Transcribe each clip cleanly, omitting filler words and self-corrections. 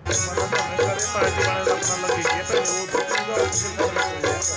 मतलब हमें सारे पार्टी वाले अपना लगेगी पहले वो तो पूरा ऑफिशियल खबर हो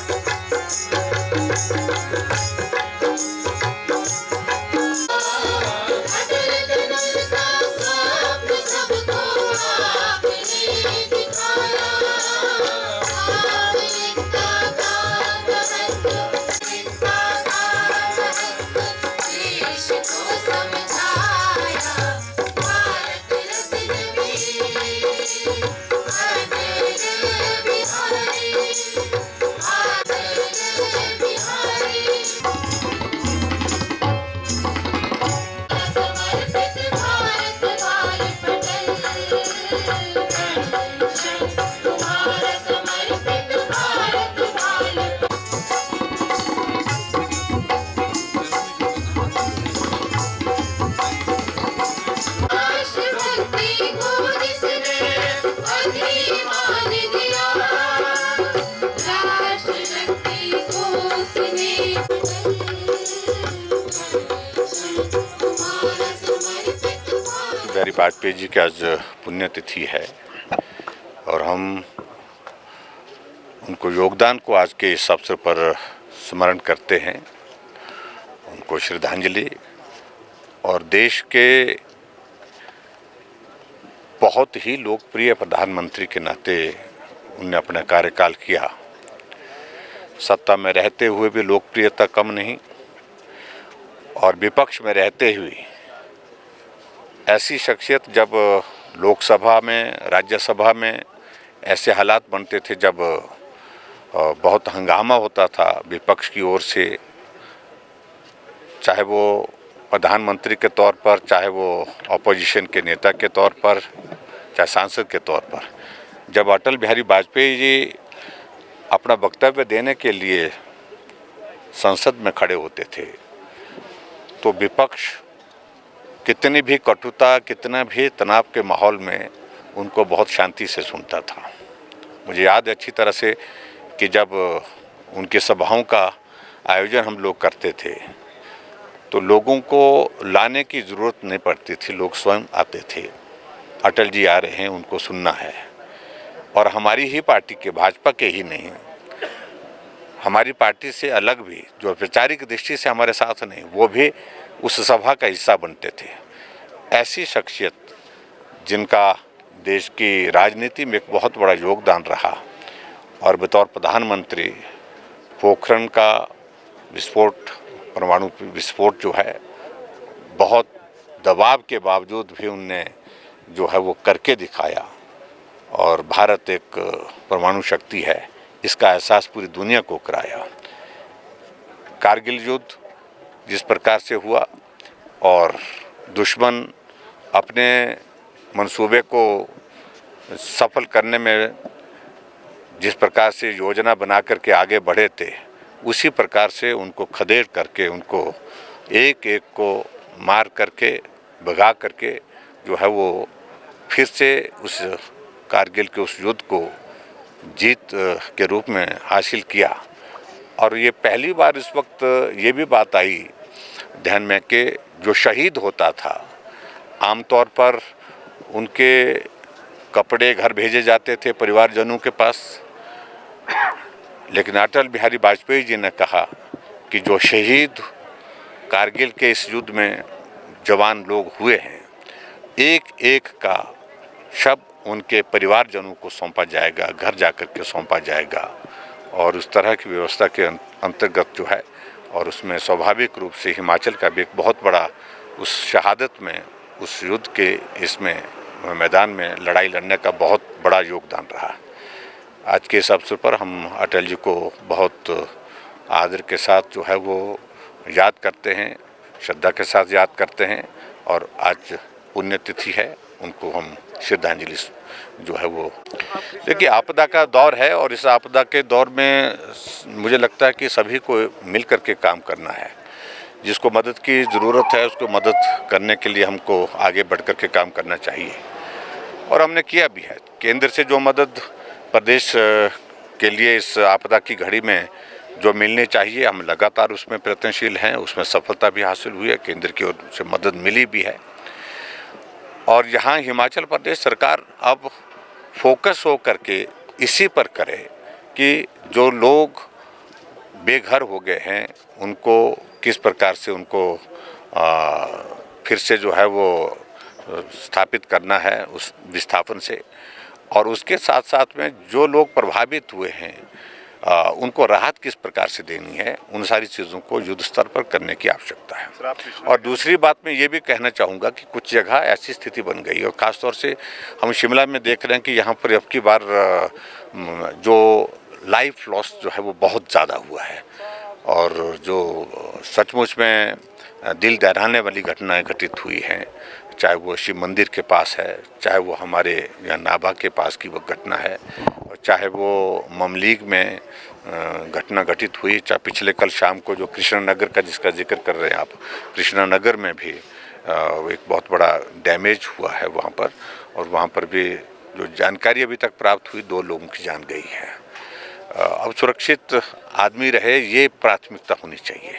बिहारी वाजपेयी जी की आज पुण्यतिथि है और हम उनको योगदान को आज के इस अवसर पर स्मरण करते हैं, उनको श्रद्धांजलि। और देश के बहुत ही लोकप्रिय प्रधानमंत्री के नाते उन्हें अपना कार्यकाल किया। सत्ता में रहते हुए भी लोकप्रियता कम नहीं और विपक्ष में रहते हुए ऐसी शख्सियत जब लोकसभा में, राज्यसभा में ऐसे हालात बनते थे जब बहुत हंगामा होता था विपक्ष की ओर से, चाहे वो प्रधानमंत्री के तौर पर, चाहे वो अपोजिशन के नेता के तौर पर, चाहे सांसद के तौर पर, जब अटल बिहारी वाजपेयी जी अपना वक्तव्य देने के लिए संसद में खड़े होते थे तो विपक्ष कितनी भी कटुता, कितना भी तनाव के माहौल में उनको बहुत शांति से सुनता था। मुझे याद है अच्छी तरह से कि जब उनकी सभाओं का आयोजन हम लोग करते थे तो लोगों को लाने की ज़रूरत नहीं पड़ती थी, लोग स्वयं आते थे। अटल जी आ रहे हैं, उनको सुनना है। और हमारी ही पार्टी के, भाजपा के ही नहीं, हमारी पार्टी से अलग भी जो वैचारिक दृष्टि से हमारे साथ नहीं, वो भी उस सभा का हिस्सा बनते थे। ऐसी शख्सियत जिनका देश की राजनीति में एक बहुत बड़ा योगदान रहा और बतौर प्रधानमंत्री पोखरण का विस्फोट, परमाणु विस्फोट जो है, बहुत दबाव के बावजूद भी उनने जो है वो करके दिखाया और भारत एक परमाणु शक्ति है इसका एहसास पूरी दुनिया को कराया। कारगिल युद्ध जिस प्रकार से हुआ और दुश्मन अपने मंसूबे को सफल करने में जिस प्रकार से योजना बना करके आगे बढ़े थे, उसी प्रकार से उनको खदेड़ करके, उनको एक एक को मार करके, भगा करके जो है वो फिर से उस कारगिल के उस युद्ध को जीत के रूप में हासिल किया। और ये पहली बार इस वक्त ये भी बात आई ध्यान में कि जो शहीद होता था आमतौर पर उनके कपड़े घर भेजे जाते थे परिवारजनों के पास, लेकिन अटल बिहारी वाजपेयी जी ने कहा कि जो शहीद कारगिल के इस युद्ध में जवान लोग हुए हैं, एक एक का शव उनके परिवारजनों को सौंपा जाएगा, घर जाकर के सौंपा जाएगा। और उस तरह की व्यवस्था के अंतर्गत जो है, और उसमें स्वाभाविक रूप से हिमाचल का भी एक बहुत बड़ा उस शहादत में, उस युद्ध के इसमें मैदान में लड़ाई लड़ने का बहुत बड़ा योगदान रहा। आज के इस अवसर पर हम अटल जी को बहुत आदर के साथ जो है वो याद करते हैं, श्रद्धा के साथ याद करते हैं और आज पुण्यतिथि है, उनको हम श्रद्धांजलि जो है वो। देखिए आपदा का दौर है और इस आपदा के दौर में मुझे लगता है कि सभी को मिल करके काम करना है। जिसको मदद की ज़रूरत है उसको मदद करने के लिए हमको आगे बढ़ कर के काम करना चाहिए और हमने किया भी है। केंद्र से जो मदद प्रदेश के लिए इस आपदा की घड़ी में जो मिलनी चाहिए, हम लगातार उसमें प्रयत्नशील हैं, उसमें सफलता भी हासिल हुई है, केंद्र की ओर से मदद मिली भी है। और यहाँ हिमाचल प्रदेश सरकार अब फोकस हो करके इसी पर करें कि जो लोग बेघर हो गए हैं उनको किस प्रकार से उनको फिर से जो है वो स्थापित करना है उस विस्थापन से, और उसके साथ साथ में जो लोग प्रभावित हुए हैं उनको राहत किस प्रकार से देनी है, उन सारी चीज़ों को युद्ध स्तर पर करने की आवश्यकता है। और दूसरी बात मैं ये भी कहना चाहूँगा कि कुछ जगह ऐसी स्थिति बन गई है, और ख़ासतौर से हम शिमला में देख रहे हैं कि यहाँ पर अब की बार जो लाइफ लॉस जो है वो बहुत ज़्यादा हुआ है, और जो सचमुच में दिल दहलाने वाली घटनाएं घटित हुई हैं, चाहे वो शिव मंदिर के पास है, चाहे वो हमारे यहाँ नाभा के पास की वो घटना है, और चाहे वो ममलीग में घटना घटित हुई, चाहे पिछले कल शाम को जो कृष्णनगर का जिसका जिक्र कर रहे हैं आप, कृष्णनगर में भी एक बहुत बड़ा डैमेज हुआ है वहाँ पर, और वहाँ पर भी जो जानकारी अभी तक प्राप्त हुई 2 लोगों की जान गई है। अब सुरक्षित आदमी रहे ये प्राथमिकता होनी चाहिए।